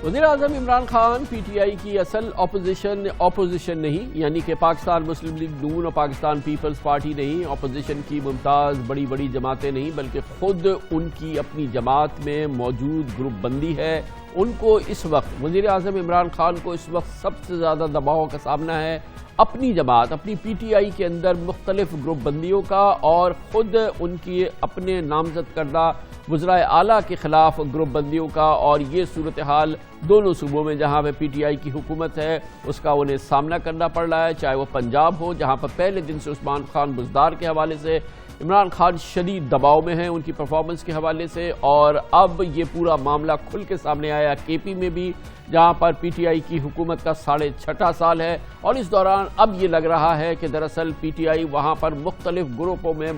وزیراعظم Imran Khan P T I کی اصل اپوزیشن نہیں، یعنی کہ پاکستان مسلم لیگ نون اور پاکستان پیپلز پارٹی نہیں، اپوزیشن کی ممتاز بڑی جماعتیں نہیں، بلکہ خود ان کی اپنی جماعت میں موجود گروپ بندی ہے۔ ان کو اس وقت وزیراعظم عمران خان کو اس وقت سب سے زیادہ دباؤ کا سامنا ہے اپنی جماعت، اپنی پی ٹی آئی کے اندر مختلف گروپ بندیوں کا، اور خود ان کی اپنے نامزد کردہ وزرائے اعلیٰ کے خلاف گروپ بندیوں کا، اور یہ صورتحال دونوں صوبوں میں جہاں پہ پی ٹی آئی کی حکومت ہے اس کا انہیں سامنا کرنا پڑ رہا ہے، چاہے وہ پنجاب ہو جہاں پر پہلے دن سے عثمان خان بزدار کے حوالے سے عمران خان شدید دباؤ میں ہیں ان کی پرفارمنس کے حوالے سے، اور اب یہ پورا معاملہ کھل کے سامنے آیا کے پی میں بھی جہاں پر پی ٹی آئی کی حکومت کا 6.5 سال ہے، اور اس دوران اب یہ لگ رہا ہے کہ دراصل پی ٹی آئی وہاں پر مختلف گروپوں میں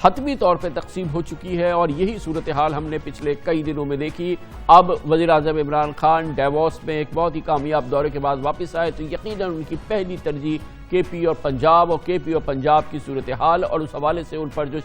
حتمی طور پہ تقسیم ہو چکی ہے، اور یہی صورتحال ہم نے پچھلے کئی دنوں میں دیکھی۔ اب وزیراعظم عمران خان ڈیووس میں ایک بہت ہی کامیاب دورے کے بعد واپس آئے تو یقیناً ان کی پہلی ترجیح کے پی اور پنجاب کی صورتحال، اور اس حوالے سے ان پر جو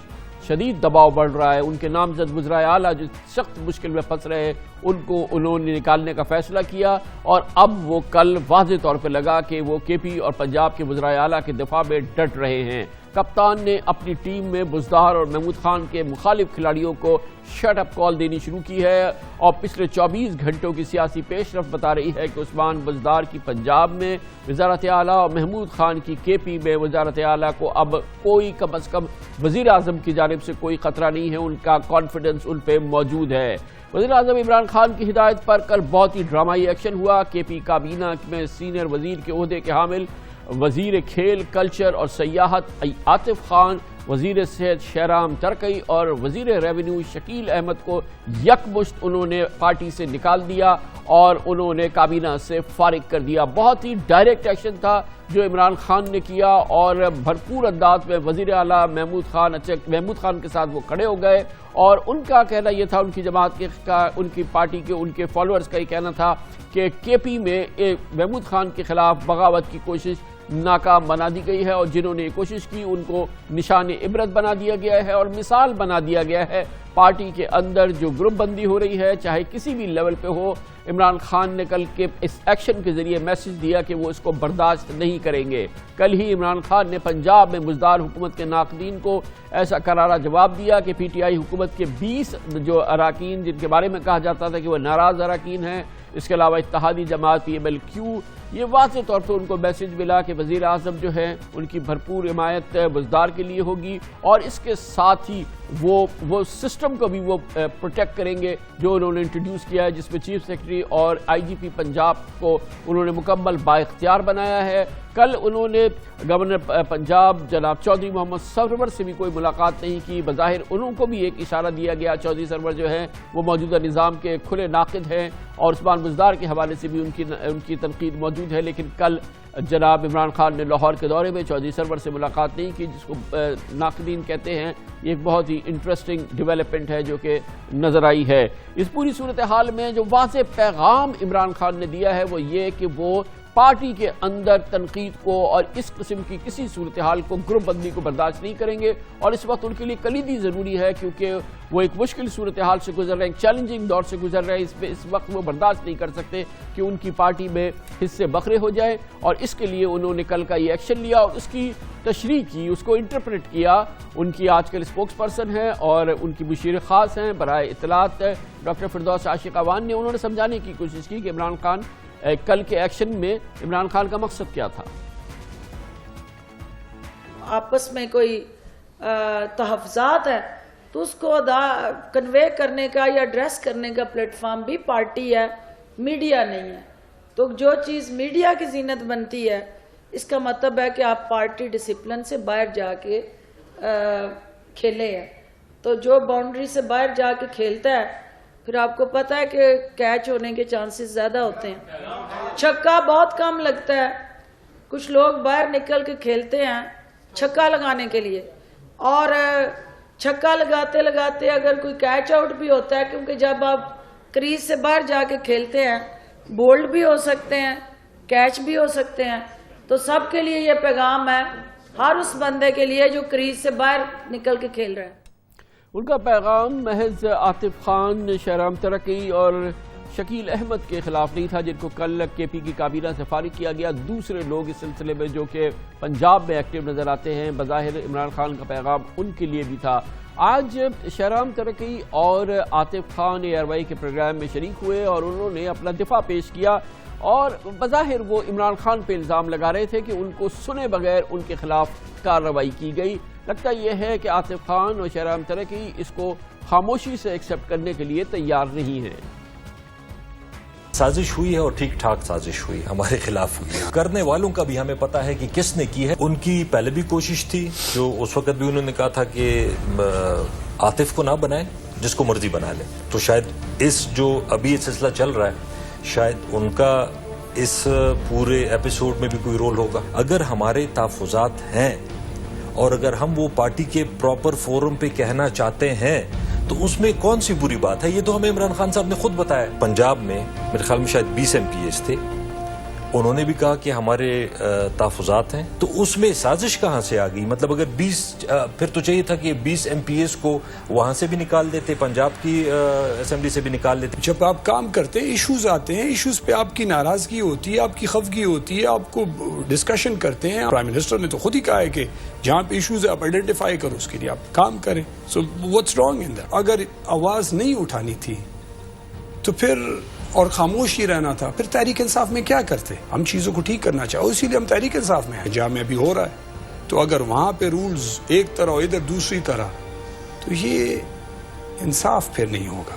شدید دباؤ بڑھ رہا ہے، ان کے نامزد وزرائے اعلیٰ جو سخت مشکل میں پھنس رہے ہیں ان کو انہوں نے نکالنے کا فیصلہ کیا، اور اب وہ کل واضح طور پہ لگا کہ وہ کے پی اور پنجاب کے وزرائے اعلیٰ کے دفاع میں ڈٹ رہے ہیں۔ کپتان نے اپنی ٹیم میں بزدار اور محمود خان کے مخالف کھلاڑیوں کو شٹ اپ کال دینی شروع کی ہے، اور پچھلے 24 گھنٹوں کی سیاسی پیش رفت بتا رہی ہے کہ عثمان بزدار کی پنجاب میں وزارت اعلیٰ اور محمود خان کی کے پی میں وزارت اعلیٰ کو اب کوئی کم از کم وزیر اعظم کی جانب سے کوئی خطرہ نہیں ہے، ان کا کانفیڈنس ان پہ موجود ہے۔ وزیر اعظم عمران خان کی ہدایت پر کل بہت ہی ڈرامائی ایکشن ہوا۔ کے پی کابینہ میں سینئر وزیر کے عہدے کے حامل وزیر کھیل، کلچر اور سیاحت عاطف خان، وزیر صحت شہرام ترکی اور وزیر ریونیو شکیل احمد کو یکمشت انہوں نے پارٹی سے نکال دیا اور انہوں نے کابینہ سے فارغ کر دیا۔ بہت ہی ڈائریکٹ ایکشن تھا جو عمران خان نے کیا، اور بھرپور انداز میں وزیر اعلیٰ محمود خان کے ساتھ وہ کھڑے ہو گئے، اور ان کا کہنا یہ تھا، ان کی جماعت کا، ان کی پارٹی کے، ان کے فالوورز کا یہ کہنا تھا کہ کے پی میں محمود خان کے خلاف بغاوت کی کوشش ناکام بنا دی گئی ہے، اور جنہوں نے یہ کوشش کی ان کو نشان عبرت بنا دیا گیا ہے اور مثال بنا دیا گیا ہے۔ پارٹی کے اندر جو گروپ بندی ہو رہی ہے چاہے کسی بھی لیول پہ ہو، عمران خان نے کل کے اس ایکشن کے ذریعے میسج دیا کہ وہ اس کو برداشت نہیں کریں گے۔ کل ہی عمران خان نے پنجاب میں بزدار حکومت کے ناقدین کو ایسا کرارا جواب دیا کہ پی ٹی آئی حکومت کے 20 جو اراکین جن کے بارے میں کہا جاتا تھا کہ وہ ناراض اراکین ہیں، اس کے علاوہ اتحادی جماعت پی ایم ایل کیو، یہ واضح طور پر ان کو میسج ملا کہ وزیر اعظم جو ہے ان کی بھرپور حمایت بزدار کے لیے ہوگی، اور اس کے ساتھ ہی وہ سسٹم کو بھی وہ پروٹیکٹ کریں گے جو انہوں نے انٹروڈیوس کیا ہے، جس میں چیف سیکرٹری اور آئی جی پی پنجاب کو انہوں نے مکمل بااختیار بنایا ہے۔ کل انہوں نے گورنر پنجاب جناب چودھری محمد سرور سے بھی کوئی ملاقات نہیں کی، بظاہر انہوں کو بھی ایک اشارہ دیا گیا، چودھری سرور جو ہیں وہ موجودہ نظام کے کھلے ناقد ہیں، اور عثمان بزدار کے حوالے سے بھی ان کی تنقید موجود ہے، لیکن کل جناب عمران خان نے لاہور کے دورے میں چودھری سرور سے ملاقات نہیں کی، جس کو ناقدین کہتے ہیں یہ ایک بہت ہی انٹرسٹنگ ڈیولپمنٹ ہے جو کہ نظر آئی ہے۔ اس پوری صورتحال میں جو واضح پیغام عمران خان نے دیا ہے وہ یہ کہ وہ پارٹی کے اندر تنقید کو اور اس قسم کی کسی صورتحال کو، گروپ بندی کو برداشت نہیں کریں گے، اور اس وقت ان کے لیے کلیدی ضروری ہے کیونکہ وہ ایک مشکل صورتحال سے گزر رہے ہیں، ایک چیلنجنگ دور سے گزر رہے ہیں، اس وقت وہ برداشت نہیں کر سکتے کہ ان کی پارٹی میں حصے بکھرے ہو جائے، اور اس کے لیے انہوں نے کل کا یہ ایکشن لیا اور اس کی تشریح کی، اس کو انٹرپریٹ کیا۔ ان کی آج کل اسپوکس پرسن ہیں اور ان کی مشیر خاص ہیں برائے اطلاعات ڈاکٹر فردوس عاشق اوان نے، انہوں نے سمجھانے کی کوشش کی کہ عمران خان کل کے ایکشن میں عمران خان کا مقصد کیا تھا۔ آپس میں کوئی تحفظات ہے تو اس کو کنوے کرنے کا یا ایڈریس کرنے کا پلیٹ فارم بھی پارٹی ہے، میڈیا نہیں ہے۔ تو جو چیز میڈیا کی زینت بنتی ہے اس کا مطلب ہے کہ آپ پارٹی ڈسپلن سے باہر جا کے کھیلے ہیں، تو جو باؤنڈری سے باہر جا کے کھیلتا ہے پھر آپ کو پتہ ہے کہ کیچ ہونے کے چانسز زیادہ ہوتے ہیں، چھکا بہت کم لگتا ہے۔ کچھ لوگ باہر نکل کے کھیلتے ہیں چھکا لگانے کے لیے، اور چھکا لگاتے لگاتے اگر کوئی کیچ آؤٹ بھی ہوتا ہے، کیونکہ جب آپ کریز سے باہر جا کے کھیلتے ہیں بولڈ بھی ہو سکتے ہیں، کیچ بھی ہو سکتے ہیں، تو سب کے لیے یہ پیغام ہے، ہر اس بندے کے لیے جو کریز سے باہر نکل کے کھیل رہا ہے۔ ان کا پیغام محض عاطف خان، شہرام ترکی اور شکیل احمد کے خلاف نہیں تھا، جن کو کل کے پی کی کابینہ سے فارغ کیا گیا۔ دوسرے لوگ اس سلسلے میں جو کہ پنجاب میں ایکٹیو نظر آتے ہیں، بظاہر عمران خان کا پیغام ان کے لیے بھی تھا۔ آج شہرام ترکی اور عاطف خان ARY کے پروگرام میں شریک ہوئے اور انہوں نے اپنا دفاع پیش کیا، اور بظاہر وہ عمران خان پہ الزام لگا رہے تھے کہ ان کو سنے بغیر ان کے خلاف کارروائی کی گئی۔ لگتا یہ ہے کہ عاطف خان اور شہرام ترکی اس کو خاموشی سے ایکسیپٹ کرنے کے لیے تیار نہیں ہیں۔ سازش ہوئی ہے اور ٹھیک ٹھاک سازش ہوئی، ہمارے خلاف ہوئی ہے۔ کرنے والوں کا بھی ہمیں پتا ہے کہ کس نے کی ہے۔ ان کی پہلے بھی کوشش تھی، جو اس وقت بھی انہوں نے کہا تھا کہ عاطف کو نہ بنائیں، جس کو مرضی بنا لیں۔ تو شاید اس جو ابھی یہ سلسلہ چل رہا ہے، شاید ان کا اس پورے ایپیسوڈ میں بھی کوئی رول ہوگا۔ اگر ہمارے تحفظات ہیں اور اگر ہم وہ پارٹی کے پراپر فورم پہ کہنا چاہتے ہیں تو اس میں کون سی بری بات ہے؟ یہ تو ہمیں عمران خان صاحب نے خود بتایا۔ پنجاب میں میرے خیال میں شاید 20 MPs تھے، انہوں نے بھی کہا کہ ہمارے تحفظات ہیں، تو اس میں سازش کہاں سے آ گئی؟ مطلب اگر 20 پھر تو چاہیے تھا کہ 20 MPs کو وہاں سے بھی نکال دیتے، پنجاب کی اسمبلی سے بھی نکال دیتے۔ جب آپ کام کرتے ہیں، ایشوز آتے ہیں، ایشوز پہ آپ کی ناراضگی ہوتی ہے، آپ کی خفگی ہوتی ہے، آپ کو ڈسکشن کرتے ہیں۔ پرائم منسٹر نے تو خود ہی کہا ہے کہ جہاں پہ ایشوز ہے آپ آئیڈینٹیفائی کرو، اس کے لیے آپ کام کریں۔ So what's wrong in that? اگر آواز نہیں اٹھانی تھی تو پھر اور خاموش ہی رہنا تھا، پھر تحریک انصاف میں کیا کرتے؟ ہم چیزوں کو ٹھیک کرنا چاہو، اسی لیے ہم تحریک انصاف میں ہیں جہاں میں ابھی ہو رہا ہے۔ تو اگر وہاں پہ رولز ایک طرح اور ادھر دوسری طرح، تو یہ انصاف پھر نہیں ہوگا۔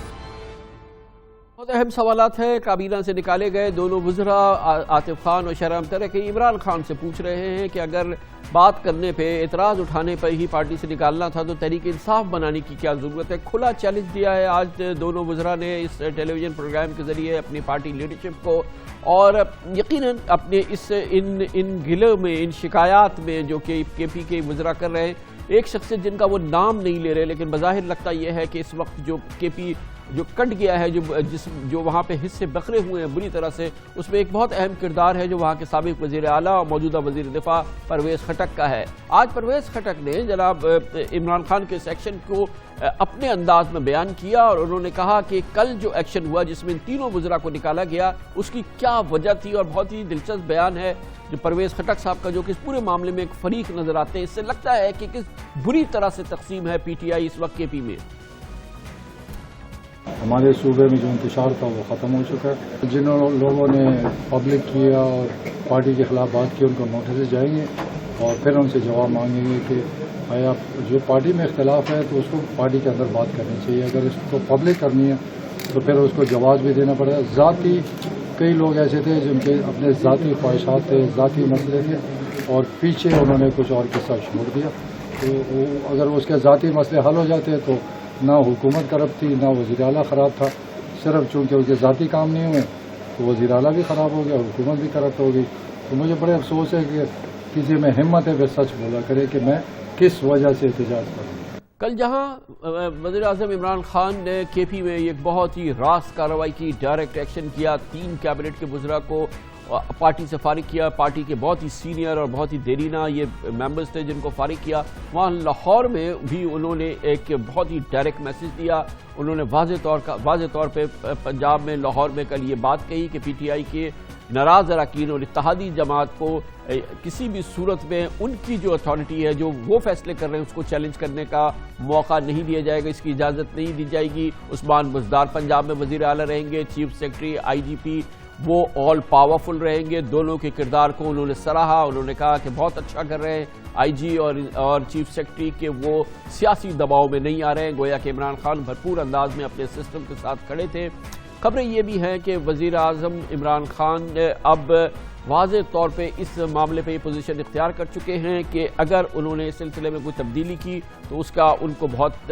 بہت اہم سوالات ہیں، کابینہ سے نکالے گئے دونوں وزراء عاطف خان اور شہرام ترکی عمران خان سے پوچھ رہے ہیں کہ اگر بات کرنے پہ، اعتراض اٹھانے پہ ہی پارٹی سے نکالنا تھا تو تحریک انصاف بنانے کی کیا ضرورت ہے؟ کھلا چیلنج دیا ہے آج دونوں وزراء نے اس ٹیلی ویژن پروگرام کے ذریعے اپنی پارٹی لیڈرشپ کو، اور یقیناً اپنے ان گلوں میں، ان شکایات میں جو کہ کے پی کے وزراء کر رہے ہیں، ایک شخصیت جن کا وہ نام نہیں لے رہے، لیکن بظاہر لگتا یہ ہے کہ اس وقت جو کے پی جو کٹ گیا ہے، جو وہاں پہ حصے بکھرے ہوئے ہیں بری طرح سے، اس میں ایک بہت اہم کردار ہے جو وہاں کے سابق وزیر اعلیٰ اور موجودہ وزیر دفاع پرویز خٹک کا ہے۔ آج پرویز خٹک نے جناب عمران خان کے اس ایکشن کو اپنے انداز میں بیان کیا، اور انہوں نے کہا کہ کل جو ایکشن ہوا جس میں ان تینوں وزراء کو نکالا گیا، اس کی کیا وجہ تھی، اور بہت ہی دلچسپ بیان ہے جو پرویز خٹک صاحب کا، جو کہ اس پورے معاملے میں ایک فریق نظر آتے ہیں۔ اس سے لگتا ہے کہ کس بری طرح سے تقسیم ہے PTI اس وقت KP میں۔ ہمارے صوبے میں جو انتشار تھا وہ ختم ہو چکا ہے۔ جن لوگوں نے پبلک کیا اور پارٹی کے خلاف بات کی، ان کو نوٹسز جائیں گے اور پھر ان سے جواب مانگیں گے کہ آیا جو پارٹی میں اختلاف ہے تو اس کو پارٹی کے اندر بات کرنی چاہیے، اگر اس کو پبلک کرنی ہے تو پھر اس کو جواز بھی دینا پڑے گا۔ ذاتی کئی لوگ ایسے تھے جن کے اپنے ذاتی خواہشات تھے، ذاتی مسئلے تھے، اور پیچھے انہوں نے کچھ اور قصہ چھوڑ دیا۔ تو اگر اس کے ذاتی مسئلے حل ہو جاتے تو نہ حکومت کرپٹ تھی، نہ وزیر اعلیٰ خراب تھا، صرف چونکہ اس کے ذاتی کام نہیں ہوئے تو وزیر اعلیٰ بھی خراب ہو گیا، حکومت بھی کرپٹ ہو گئی۔ تو مجھے بڑے افسوس ہے کہ کسی میں ہمت ہے وہ سچ بولا کرے کہ میں کس وجہ سے احتجاج کروں۔ کل جہاں وزیر اعظم عمران خان نے KP میں ایک بہت ہی راست کارروائی کی، ڈائریکٹ ایکشن کیا، 3 کیبنٹ کے وزراء کو پارٹی سے فارغ کیا، پارٹی کے بہت ہی سینئر اور بہت ہی دیرینہ یہ ممبرز تھے جن کو فارغ کیا، وہاں لاہور میں بھی انہوں نے ایک بہت ہی ڈائریکٹ میسج دیا۔ انہوں نے واضح طور پہ پنجاب میں، لاہور میں کل یہ بات کہی کہ PTI کے ناراض اراکین اور اتحادی جماعت کو کسی بھی صورت میں ان کی جو اتھارٹی ہے، جو وہ فیصلے کر رہے ہیں، اس کو چیلنج کرنے کا موقع نہیں دیا جائے گا، اس کی اجازت نہیں دی جائے گی۔ عثمان بزدار پنجاب میں وزیر اعلیٰ رہیں گے، چیف سیکرٹری IGP وہ آل پاورفل رہیں گے۔ دونوں کے کردار کو انہوں نے سراہا، انہوں نے کہا کہ بہت اچھا کر رہے ہیں IG اور چیف سیکرٹری کے، وہ سیاسی دباؤ میں نہیں آ رہے ہیں، گویا کہ عمران خان بھرپور انداز میں اپنے سسٹم کے ساتھ کھڑے تھے۔ خبریں یہ بھی ہیں کہ وزیر اعظم عمران خان اب واضح طور پہ اس معاملے پہ یہ پوزیشن اختیار کر چکے ہیں کہ اگر انہوں نے اس سلسلے میں کوئی تبدیلی کی تو اس کا ان کو بہت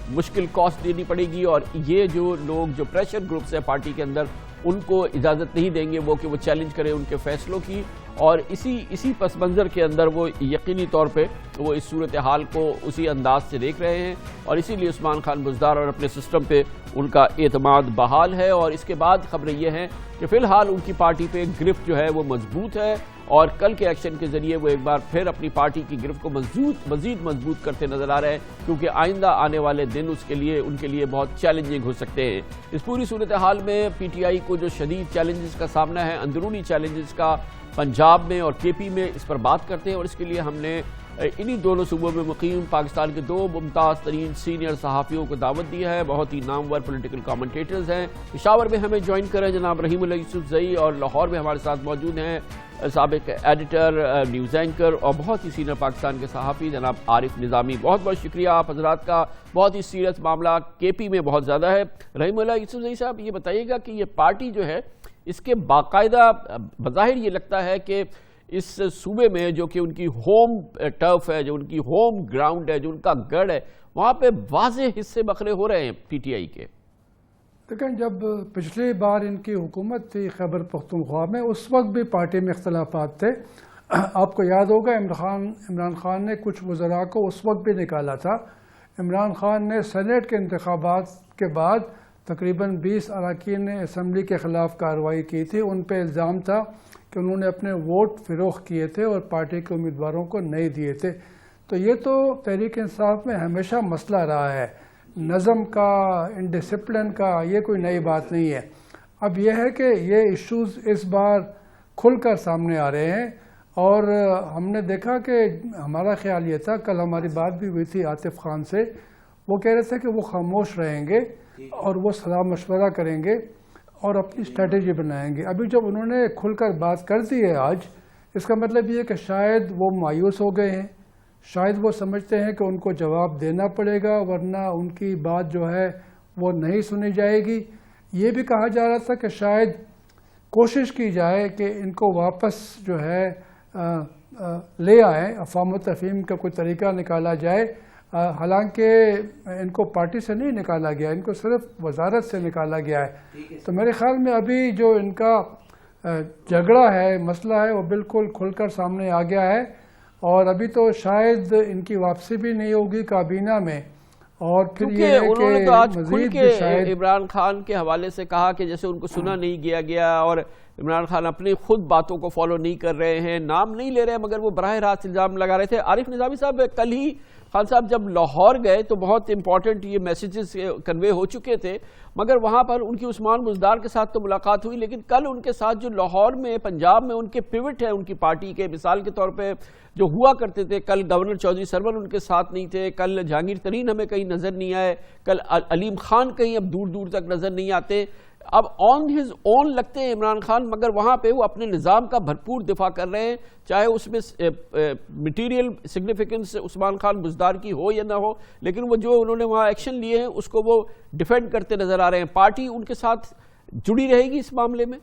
مشکل کاسٹ دینی پڑے گی، اور یہ جو لوگ جو پریشر گروپس ہیں پارٹی کے اندر، ان کو اجازت نہیں دیں گے وہ کہ وہ چیلنج کریں ان کے فیصلوں کی۔ اور اسی پس منظر کے اندر وہ یقینی طور پہ وہ اس صورتحال کو اسی انداز سے دیکھ رہے ہیں، اور اسی لیے عثمان خان بزدار اور اپنے سسٹم پہ ان کا اعتماد بحال ہے۔ اور اس کے بعد خبریں یہ ہیں کہ فی الحال ان کی پارٹی پہ گرفت جو ہے وہ مضبوط ہے، اور کل کے ایکشن کے ذریعے وہ ایک بار پھر اپنی پارٹی کی گرفت کو مزید مضبوط کرتے نظر آ رہے ہیں، کیونکہ آئندہ آنے والے دن ان کے لیے بہت چیلنجنگ ہو سکتے ہیں۔ اس پوری صورتحال میں پی ٹی آئی کو جو شدید چیلنجز کا سامنا ہے، اندرونی چیلنجز کا پنجاب میں اور کے پی میں، اس پر بات کرتے ہیں، اور اس کے لیے ہم نے انہی دونوں صوبوں میں مقیم پاکستان کے دو ممتاز ترین سینئر صحافیوں کو دعوت دیا ہے، بہت ہی نامور پولیٹیکل کامنٹیٹرز ہیں۔ پشاور میں ہمیں جوائن کریں جناب رحیم اللہ یوسف زئی، اور لاہور میں ہمارے ساتھ موجود ہیں سابق ایڈیٹر، نیوز اینکر اور بہت ہی سینئر پاکستان کے صحافی جناب عارف نظامی۔ بہت بہت شکریہ آپ حضرات کا۔ بہت ہی سیریس معاملہ کے پی میں بہت زیادہ ہے۔ رحیم اللہ یوسف زئی صاحب، یہ بتائیے گا کہ یہ پارٹی جو ہے اس کے باقاعدہ بظاہر یہ لگتا ہے کہ اس صوبے میں جو کہ ان کی ہوم ٹرف ہے، جو ان کی ہوم گراؤنڈ ہے، جو ان کا گڑھ ہے، وہاں پہ واضح حصے بکھرے ہو رہے ہیں پی ٹی آئی کے۔ لیکن جب پچھلی بار ان کی حکومت تھی خیبر پختونخوا میں، اس وقت بھی پارٹی میں اختلافات تھے۔ آپ کو یاد ہوگا عمران خان نے کچھ وزراء کو اس وقت بھی نکالا تھا۔ عمران خان نے سینیٹ کے انتخابات کے بعد تقریباً 20 اراکین اسمبلی کے خلاف کارروائی کی تھی۔ ان پہ الزام تھا کہ انہوں نے اپنے ووٹ فروخت کیے تھے اور پارٹی کے امیدواروں کو نہیں دیے تھے۔ تو یہ تو تحریک انصاف میں ہمیشہ مسئلہ رہا ہے، نظم کا، انڈسپلن کا، یہ کوئی نئی بات نہیں ہے۔ اب یہ ہے کہ یہ ایشوز اس بار کھل کر سامنے آ رہے ہیں، اور ہم نے دیکھا کہ ہمارا خیال یہ تھا، کل ہماری بات بھی ہوئی تھی عاطف خان سے، وہ کہہ رہے تھے کہ وہ خاموش رہیں گے اور وہ صلاح مشورہ کریں گے اور اپنی اسٹریٹجی بنائیں گے۔ ابھی جب انہوں نے کھل کر بات کر دی ہے آج، اس کا مطلب یہ کہ شاید وہ مایوس ہو گئے ہیں، شاید وہ سمجھتے ہیں کہ ان کو جواب دینا پڑے گا، ورنہ ان کی بات جو ہے وہ نہیں سنی جائے گی۔ یہ بھی کہا جا رہا تھا کہ شاید کوشش کی جائے کہ ان کو واپس جو ہے لے آئیں، افہام و تفہیم کا کوئی طریقہ نکالا جائے۔ حالانکہ ان کو پارٹی سے نہیں نکالا گیا، ان کو صرف وزارت سے نکالا گیا ہے۔ تو میرے خیال میں ابھی جو ان کا جھگڑا ہے، مسئلہ ہے، وہ بالکل کھل کر سامنے آ گیا ہے، اور ابھی تو شاید ان کی واپسی بھی نہیں ہوگی کابینہ میں۔ اور پھر یہ ہے انہوں نے تو آج کھل کے شاید عمران خان کے حوالے سے کہا کہ جیسے ان کو سنا نہیں گیا اور عمران خان اپنی خود باتوں کو فالو نہیں کر رہے ہیں، نام نہیں لے رہے ہیں، مگر وہ براہ راست الزام لگا رہے تھے۔ عارف نظامی صاحب، کل ہی خان صاحب جب لاہور گئے تو بہت امپورٹنٹ یہ میسیجز کنوے ہو چکے تھے، مگر وہاں پر ان کی عثمان بزدار کے ساتھ تو ملاقات ہوئی، لیکن کل ان کے ساتھ جو لاہور میں، پنجاب میں ان کے پیوٹ ہیں ان کی پارٹی کے، مثال کے طور پہ جو ہوا کرتے تھے، کل گورنر چودھری سرور ان کے ساتھ نہیں تھے، کل جہانگیر ترین ہمیں کہیں نظر نہیں آئے، کل علیم خان کہیں اب دور دور تک نظر نہیں آتے۔ اب آن ہز اون لگتے ہیں عمران خان، مگر وہاں پہ وہ اپنے نظام کا بھرپور دفاع کر رہے ہیں، چاہے اس میں میٹیریل سگنیفیکنس عثمان خان بزدار کی ہو یا نہ ہو، لیکن وہ جو انہوں نے وہاں ایکشن لیے ہیں اس کو وہ ڈیفینڈ کرتے نظر آ رہے ہیں۔ پارٹی ان کے ساتھ جڑی رہے گی اس معاملے میں؟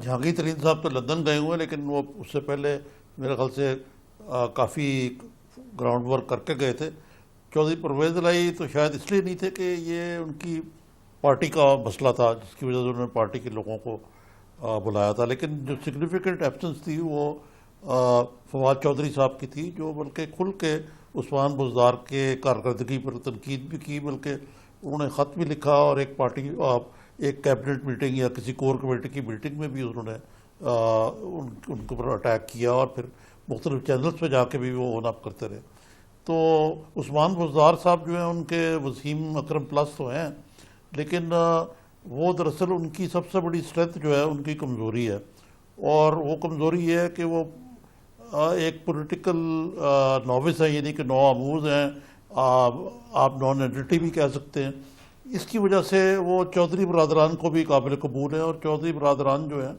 جہانگیر ترین صاحب تو لندن گئے ہوئے ہیں، لیکن وہ اس سے پہلے میرے خیال سے کافی گراؤنڈ ورک کر کے گئے تھے۔ چودھری پرویز الہی تو شاید اس لیے نہیں تھے کہ یہ ان کی پارٹی کا مسئلہ تھا جس کی وجہ سے انہوں نے پارٹی کے لوگوں کو بلایا تھا، لیکن جو سگنیفیکنٹ ایبسنس تھی وہ فواد چودھری صاحب کی تھی، جو بلکہ کھل کے عثمان بزدار کے کارکردگی پر تنقید بھی کی، بلکہ انہوں نے خط بھی لکھا، اور ایک پارٹی ایک کیبنٹ میٹنگ یا کسی کور کمیٹی کی میٹنگ میں بھی انہوں نے ان کے اوپر اٹیک کیا، اور پھر مختلف چینلز پہ جا کے بھی وہ اون اپ کرتے رہے۔ تو عثمان بزدار صاحب جو ہیں ان کے وسیم اکرم پلس تو ہیں، لیکن وہ دراصل ان کی سب سے بڑی اسٹرینتھ جو ہے ان کی کمزوری ہے، اور وہ کمزوری یہ ہے کہ وہ ایک پولیٹیکل نووس ہے، یعنی کہ نو آموز ہیں، آپ نان اینٹی بھی کہہ سکتے ہیں۔ اس کی وجہ سے وہ چودھری برادران کو بھی قابل قبول ہے، اور چودھری برادران جو ہیں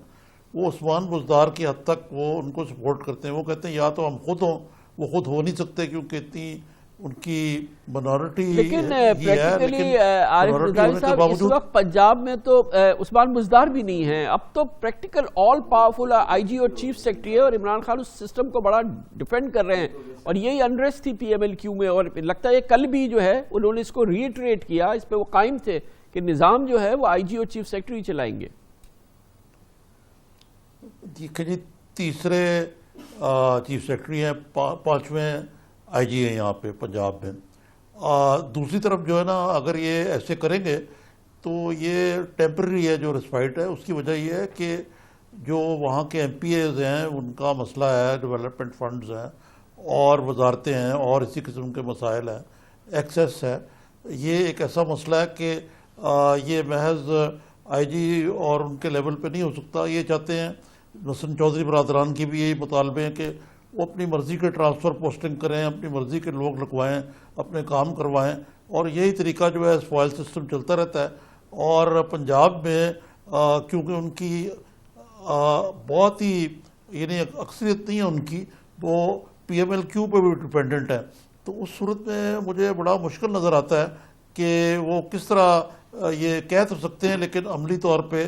وہ عثمان بزدار کی حد تک وہ ان کو سپورٹ کرتے ہیں۔ وہ کہتے ہیں یا تو ہم خود ہوں، وہ خود ہو نہیں سکتے کیونکہ اتنی ان کی منارٹی ہے، لیکن پریکٹیکلی عارف نظامی صاحب اس وقت پنجاب میں تو عثمان بزدار بھی نہیں ہیں، اب تو پریکٹیکل آل پاورفل آئی جی اور چیف سیکرٹری ہے، اور عمران خان اس سسٹم کو بڑا ڈیفینڈ کر رہے ہیں، اور یہی انریسٹ تھی پی ایم ایل کیو میں، اور لگتا ہے کل بھی جو ہے انہوں نے اس کو ری ایٹریٹ کیا، اس پہ وہ قائم تھے کہ نظام جو ہے وہ آئی جی اور چیف سیکرٹری چلائیں گے۔ کہ جی تیسرے چیف سیکرٹری ہیں، 5ویں آئی جی ہیں یہاں پہ پنجاب میں. دوسری طرف جو ہے نا اگر یہ ایسے کریں گے تو یہ ٹیمپرری ہے جو رسپائٹ ہے. اس کی وجہ یہ ہے کہ جو وہاں کے ایم پی ایز ہیں ان کا مسئلہ ہے، ڈیولپمنٹ فنڈز ہیں اور وزارتیں ہیں اور اسی قسم کے مسائل ہیں، ایکسیس ہے. یہ ایک ایسا مسئلہ ہے کہ یہ محض آئی جی اور ان کے لیول پہ نہیں ہو سکتا. یہ چاہتے ہیں، حسن چودھری برادران کی بھی یہی مطالبے ہیں کہ وہ اپنی مرضی کے ٹرانسفر پوسٹنگ کریں، اپنی مرضی کے لوگ لگوائیں، اپنے کام کروائیں، اور یہی طریقہ جو ہے اسپوائل سسٹم چلتا رہتا ہے. اور پنجاب میں کیونکہ ان کی بہت ہی یعنی اکثریت نہیں ہے ان کی، وہ پی ایم ایل کیو پہ بھی ڈپینڈنٹ ہے. تو اس صورت میں مجھے بڑا مشکل نظر آتا ہے کہ وہ کس طرح یہ کہہ تو سکتے ہیں لیکن عملی طور پہ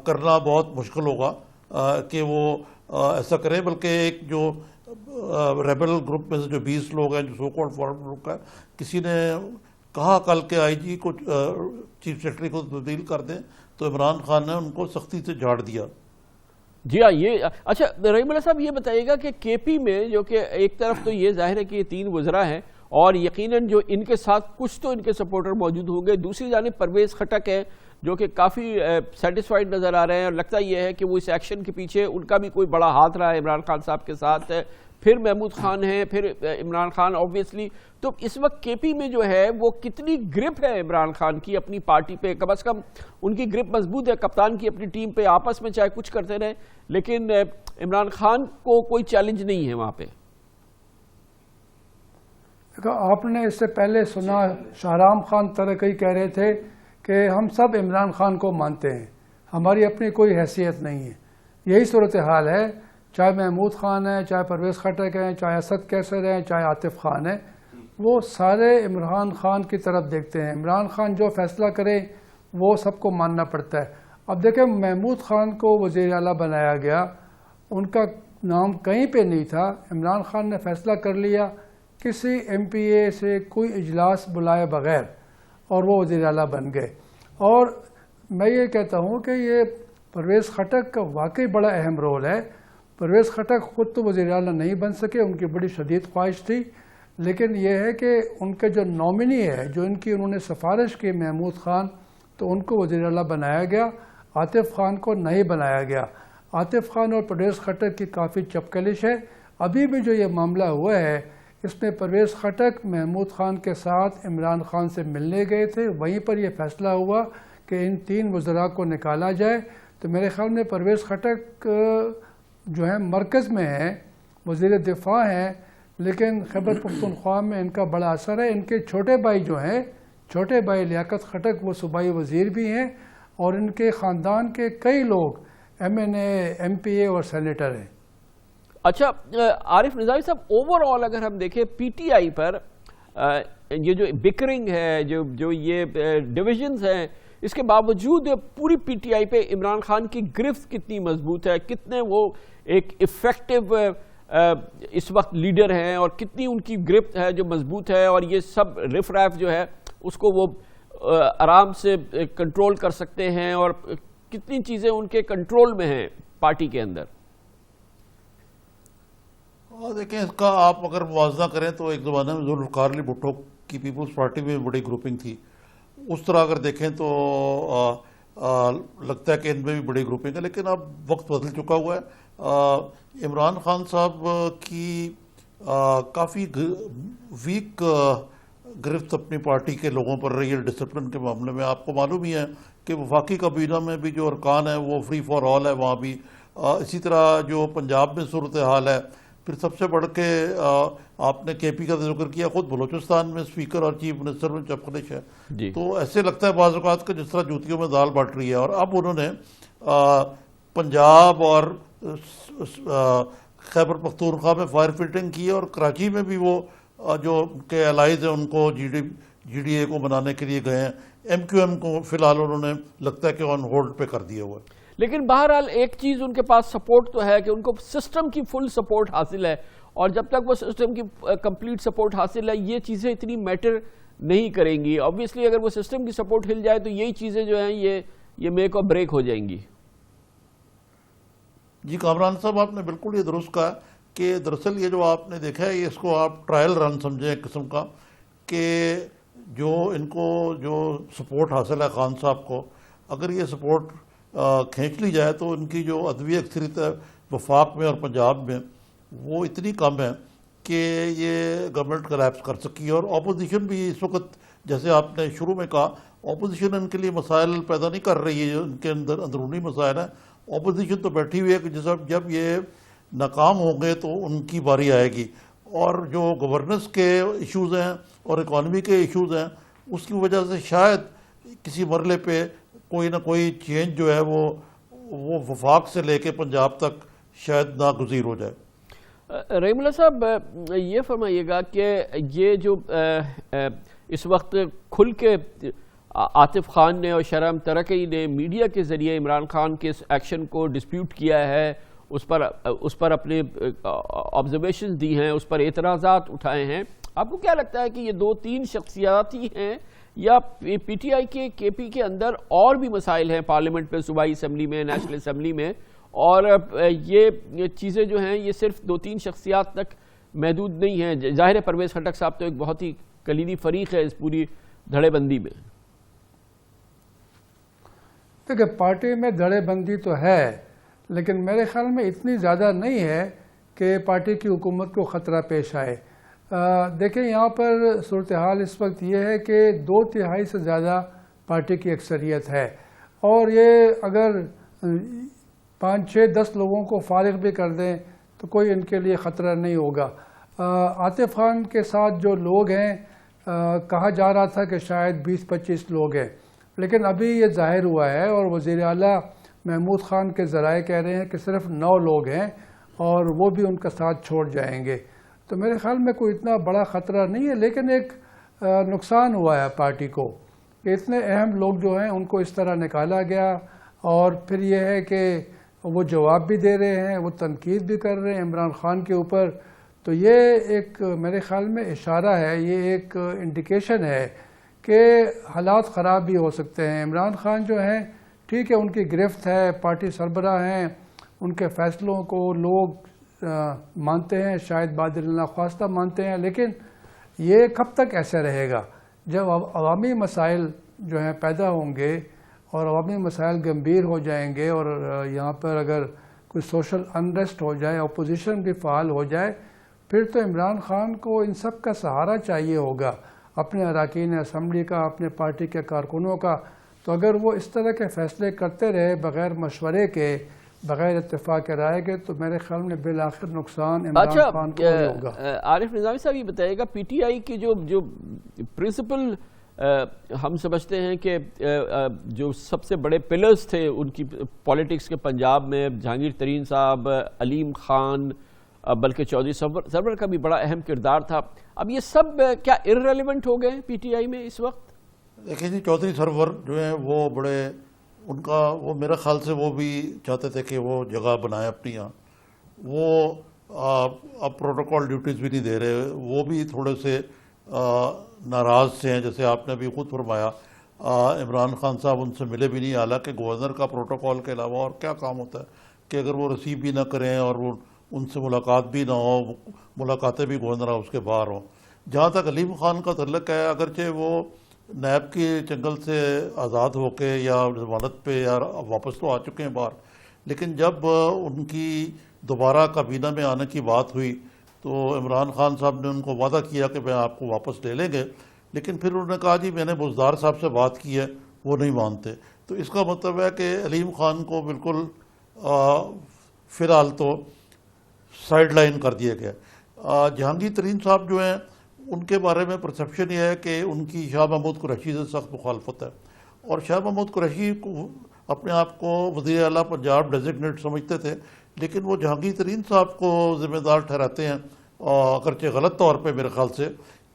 کرنا بہت مشکل ہوگا کہ وہ ایسا کریں. بلکہ ایک جو ریبل گروپ میں سے جو 20 لوگ ہیں جو سو کالڈ فارم گروپ کا، کسی نے کہا کل کے آئی جی کو چیف سیکرٹری کو تبدیل کر دیں، تو عمران خان نے ان کو سختی سے جھاڑ دیا. جی ہاں، یہ اچھا رحیم اللہ صاحب یہ بتائیے گا کہ کے پی میں جو کہ ایک طرف تو یہ ظاہر ہے کہ یہ 3 وزراء ہیں اور یقیناً جو ان کے ساتھ کچھ تو ان کے سپورٹر موجود ہوں گے، دوسری جانب پرویز خٹک ہے جو کہ کافی سیٹسفائیڈ نظر آ رہے ہیں، اور لگتا یہ ہے کہ وہ اس ایکشن کے پیچھے ان کا بھی کوئی بڑا ہاتھ رہا ہے عمران خان صاحب کے ساتھ. پھر محمود خان ہے، پھر عمران خان آبویسلی. تو اس وقت کے پی میں جو ہے وہ کتنی گرپ ہے عمران خان کی اپنی پارٹی پہ؟ کم از کم ان کی گرپ مضبوط ہے، کپتان کی اپنی ٹیم پہ آپس میں چاہے کچھ کرتے رہے، لیکن عمران خان کو کوئی چیلنج نہیں ہے وہاں پہ. آپ نے اس سے پہلے سنا شاہرام خان ترکی کہہ رہے تھے کہ ہم سب عمران خان کو مانتے ہیں، ہماری اپنی کوئی حیثیت نہیں ہے. یہی صورتحال ہے، چاہے محمود خان ہیں، چاہے پرویز خٹک ہیں، چاہے اسد کیسر ہیں، چاہے عاطف خان ہیں، وہ سارے عمران خان کی طرف دیکھتے ہیں. عمران خان جو فیصلہ کرے وہ سب کو ماننا پڑتا ہے. اب دیکھیں محمود خان کو وزیر اعلیٰ بنایا گیا، ان کا نام کہیں پہ نہیں تھا. عمران خان نے فیصلہ کر لیا کسی ایم پی اے سے کوئی اجلاس بلائے بغیر، اور وہ وزیر اعلیٰ بن گئے. اور میں یہ کہتا ہوں کہ یہ پرویز خٹک کا واقعی بڑا اہم رول ہے. پرویز خٹک خود تو وزیر اعلیٰ نہیں بن سکے، ان کی بڑی شدید خواہش تھی، لیکن یہ ہے کہ ان کے جو نامنی ہے، جو ان کی انہوں نے سفارش کی محمود خان، تو ان کو وزیر اعلیٰ بنایا گیا، عاطف خان کو نہیں بنایا گیا. عاطف خان اور پرویز خٹک کی کافی چپکلش ہے. ابھی بھی جو یہ معاملہ ہوا ہے اس میں پرویز خٹک محمود خان کے ساتھ عمران خان سے ملنے گئے تھے، وہیں پر یہ فیصلہ ہوا کہ ان 3 وزراء کو نکالا جائے. تو میرے خیال میں پرویز خٹک جو ہے مرکز میں ہیں، وزیر دفاع ہیں، لیکن خیبر پختونخوا میں ان کا بڑا اثر ہے. ان کے چھوٹے بھائی جو ہیں، چھوٹے بھائی لیاقت خٹک، وہ صوبائی وزیر بھی ہیں، اور ان کے خاندان کے کئی لوگ ایم این اے، ایم پی اے اور سینیٹر ہیں. اچھا عارف نظامی صاحب، اوور آل اگر ہم دیکھیں پی ٹی آئی پر یہ جو بکرنگ ہے، جو یہ ڈویژنز ہیں، اس کے باوجود پوری پی ٹی آئی پہ عمران خان کی گرفت کتنی مضبوط ہے، کتنے وہ ایک ایفیکٹو اس وقت لیڈر ہیں، اور کتنی ان کی گرفت ہے جو مضبوط ہے، اور یہ سب رف ریف جو ہے اس کو وہ آرام سے کنٹرول کر سکتے ہیں، اور کتنی چیزیں ان کے کنٹرول میں ہیں پارٹی کے اندر. دیکھیں اس کا آپ اگر موازنہ کریں تو ایک زمانے میں ذوالفقار علی بھٹو کی پیپلز پارٹی میں بڑی گروپنگ تھی، اس طرح اگر دیکھیں تو لگتا ہے کہ ان میں بھی بڑی گروپنگ ہے. لیکن اب وقت بدل چکا ہوا ہے. عمران خان صاحب کی کافی ویک گرفت اپنی پارٹی کے لوگوں پر رہی ہے ڈسپلن کے معاملے میں. آپ کو معلوم ہی ہے کہ وفاقی کابینہ میں بھی جو ارکان ہیں وہ فری فار آل ہے وہاں بھی. اسی طرح جو پنجاب میں صورتحال ہے، پھر سب سے بڑھ کے آپ نے کے پی کا ذکر کیا، خود بلوچستان میں اسپیکر اور چیف منسٹر میں چپکلش ہے. تو ایسے لگتا ہے بعض اوقات کہ جس طرح جوتیوں میں دال بٹ رہی ہے. اور اب انہوں نے پنجاب اور خیبر پختونخوا میں فائر فائٹنگ کی، اور کراچی میں بھی وہ جو کے الائز ہیں ان کو جی ڈی اے کو بنانے کے لیے گئے ہیں. ایم کیو ایم کو فی الحال انہوں نے لگتا ہے کہ آن ہولڈ پہ کر دیا ہوا ہے. لیکن بہرحال ایک چیز ان کے پاس سپورٹ تو ہے کہ ان کو سسٹم کی فل سپورٹ حاصل ہے، اور جب تک وہ سسٹم کی کمپلیٹ سپورٹ حاصل ہے یہ چیزیں اتنی میٹر نہیں کریں گی. آبویسلی اگر وہ سسٹم کی سپورٹ ہل جائے تو یہی چیزیں جو ہیں یہ میک اور بریک ہو جائیں گی. جی کامران صاحب آپ نے بالکل یہ درست کہا کہ دراصل یہ جو آپ نے دیکھا ہے یہ اس کو آپ ٹرائل رن سمجھیں ایک قسم کا کہ جو ان کو جو سپورٹ حاصل ہے خان صاحب کو اگر یہ سپورٹ کھینچ لی جائے تو ان کی جو عدوی اکثریت ہے وفاق میں اور پنجاب میں وہ اتنی کم ہے کہ یہ گورنمنٹ کلیپس کر سکی ہے. اور اپوزیشن بھی اس وقت جیسے آپ نے شروع میں کہا اپوزیشن ان کے لیے مسائل پیدا نہیں کر رہی ہے, ان کے اندر اندرونی مسائل ہیں. اپوزیشن تو بیٹھی ہوئی ہے کہ جب یہ ناکام ہوں گے تو ان کی باری آئے گی, اور جو گورننس کے ایشوز ہیں اور اکانومی کے ایشوز ہیں اس کی وجہ سے شاید کسی مرحلے پہ کوئی نہ کوئی چینج جو ہے وہ وفاق سے لے کے پنجاب تک شاید ناگزیر ہو جائے. رحیم اللہ صاحب یہ فرمائیے گا کہ یہ جو اس وقت کھل کے عاطف خان نے اور شرم ترکی نے میڈیا کے ذریعے عمران خان کے اس ایکشن کو ڈسپیوٹ کیا ہے, اس پر اپنے آبزرویشنز دی ہیں, اس پر اعتراضات اٹھائے ہیں, آپ کو کیا لگتا ہے کہ یہ دو تین شخصیات ہی ہیں یا پی ٹی آئی کے کے پی کے اندر اور بھی مسائل ہیں پارلیمنٹ میں, صوبائی اسمبلی میں, نیشنل اسمبلی میں, اور یہ چیزیں جو ہیں یہ صرف دو تین شخصیات تک محدود نہیں ہیں؟ ظاہر ہے پرویز خٹک صاحب تو ایک بہت ہی کلیدی فریق ہے اس پوری دھڑے بندی میں. دیکھیں پارٹی میں دھڑے بندی تو ہے لیکن میرے خیال میں اتنی زیادہ نہیں ہے کہ پارٹی کی حکومت کو خطرہ پیش آئے. دیکھیں یہاں پر صورتحال اس وقت یہ ہے کہ 2/3 سے زیادہ پارٹی کی اکثریت ہے, اور یہ اگر 5 6 10 لوگوں کو فارغ بھی کر دیں تو کوئی ان کے لیے خطرہ نہیں ہوگا. عاطف خان کے ساتھ جو لوگ ہیں کہا جا رہا تھا کہ شاید 20-25 لوگ ہیں, لیکن ابھی یہ ظاہر ہوا ہے اور وزیر اعلیٰ محمود خان کے ذرائع کہہ رہے ہیں کہ صرف 9 لوگ ہیں اور وہ بھی ان کا ساتھ چھوڑ جائیں گے. تو میرے خیال میں کوئی اتنا بڑا خطرہ نہیں ہے, لیکن ایک نقصان ہوا ہے پارٹی کو کہ اتنے اہم لوگ جو ہیں ان کو اس طرح نکالا گیا, اور پھر یہ ہے کہ وہ جواب بھی دے رہے ہیں, وہ تنقید بھی کر رہے ہیں عمران خان کے اوپر. تو یہ ایک میرے خیال میں اشارہ ہے, یہ ایک انڈیکیشن ہے کہ حالات خراب بھی ہو سکتے ہیں. عمران خان جو ہیں ٹھیک ہے ان کی گرفت ہے, پارٹی سربراہ ہیں, ان کے فیصلوں کو لوگ مانتے ہیں, شاید بادل ناخواستہ مانتے ہیں, لیکن یہ کب تک ایسے رہے گا؟ جب عوامی مسائل جو ہیں پیدا ہوں گے اور عوامی مسائل گمبھیر ہو جائیں گے اور یہاں پر اگر کوئی سوشل انریسٹ ہو جائے, اپوزیشن بھی فعال ہو جائے, پھر تو عمران خان کو ان سب کا سہارا چاہیے ہوگا, اپنے اراکین اسمبلی کا, اپنے پارٹی کے کارکنوں کا. تو اگر وہ اس طرح کے فیصلے کرتے رہے بغیر مشورے کے, بغیر اتفاق رائے کے, تو میرے خیال میں بالآخر نقصان عمران خان کو ہوگا. عارف نظامی صاحب یہ بتائیے گا پی ٹی آئی کی جو پرنسپل ہم سمجھتے ہیں کہ جو سب سے بڑے پلرز تھے ان کی پولیٹکس کے پنجاب میں, جہانگیر ترین صاحب, علیم خان, بلکہ چودھری سرور کا بھی بڑا اہم کردار تھا, اب یہ سب کیا ارریلیونٹ ہو گئے پی ٹی آئی میں اس وقت؟ دیکھیں جی چودھری سرور جو ہیں وہ بڑے ان کا وہ میرے خیال سے وہ بھی چاہتے تھے کہ وہ جگہ بنائیں اپنی یہاں. وہ اب پروٹوکول ڈیوٹیز بھی نہیں دے رہے, وہ بھی تھوڑے سے ناراض سے ہیں, جیسے آپ نے بھی خود فرمایا. عمران خان صاحب ان سے ملے بھی نہیں, حالانکہ گورنر کا پروٹوکول کے علاوہ اور کیا کام ہوتا ہے کہ اگر وہ ریسیو بھی نہ کریں اور وہ ان سے ملاقات بھی نہ ہو, ملاقاتیں بھی گورنر ہاؤس کے باہر ہوں. جہاں تک علیم خان کا تعلق ہے, اگرچہ وہ نیب کی چنگل سے آزاد ہو کے یا ضمانت پہ یا واپس تو آ چکے ہیں باہر, لیکن جب ان کی دوبارہ کابینہ میں آنے کی بات ہوئی تو عمران خان صاحب نے ان کو وعدہ کیا کہ میں آپ کو واپس لے لیں گے, لیکن پھر انہوں نے کہا جی میں نے بزدار صاحب سے بات کی ہے, وہ نہیں مانتے. تو اس کا مطلب ہے کہ علیم خان کو بالکل فی الحال تو سائڈ لائن کر دیا گیا. جہانگیر ترین صاحب جو ہیں ان کے بارے میں پرسیپشن یہ ہے کہ ان کی شاہ محمود قریشی سے سخت مخالفت ہے, اور شاہ محمود قریشی کو اپنے آپ کو وزیر اعلیٰ پنجاب ڈیزگنیٹ سمجھتے تھے, لیکن وہ جہانگیر ترین صاحب کو ذمہ دار ٹھہراتے ہیں, اگرچہ غلط طور پہ میرے خیال سے,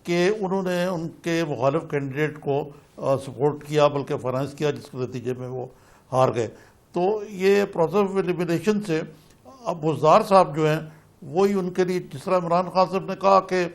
کہ انہوں نے ان کے مخالف کینڈیڈیٹ کو سپورٹ کیا بلکہ فائنانس کیا, جس کے نتیجے میں وہ ہار گئے. تو یہ پروسیس آف ایلیمینیشن سے اب بزدار صاحب جو ہیں وہی ان کے لیے, جس طرح عمران خان صاحب نے کہا کہ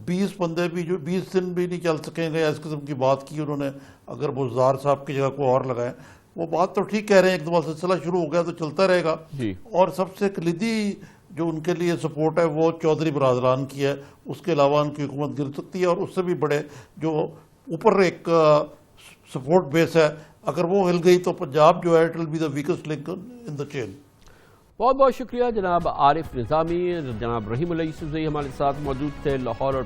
20 بندے بھی جو 20 دن بھی نہیں چل سکیں گے, اس قسم کی بات کی انہوں نے, اگر بزدار صاحب کی جگہ کو اور لگائیں. وہ بات تو ٹھیک کہہ رہے ہیں، ایک دفعہ سلسلہ شروع ہو گیا تو چلتا رہے گا. جی. اور سب سے کلیدی جو ان کے لیے سپورٹ ہے وہ چودھری برادران کی ہے. اس کے علاوہ ان کی حکومت گر سکتی ہے، اور اس سے بھی بڑے جو اوپر ایک سپورٹ بیس ہے، اگر وہ ہل گئی تو پنجاب جو ہے it will be the weakest link in the chain. بہت بہت شکریہ جناب عارف نظامی. جناب رحیم اللہ یوسفزئی ہمارے ساتھ موجود تھے لاہور اور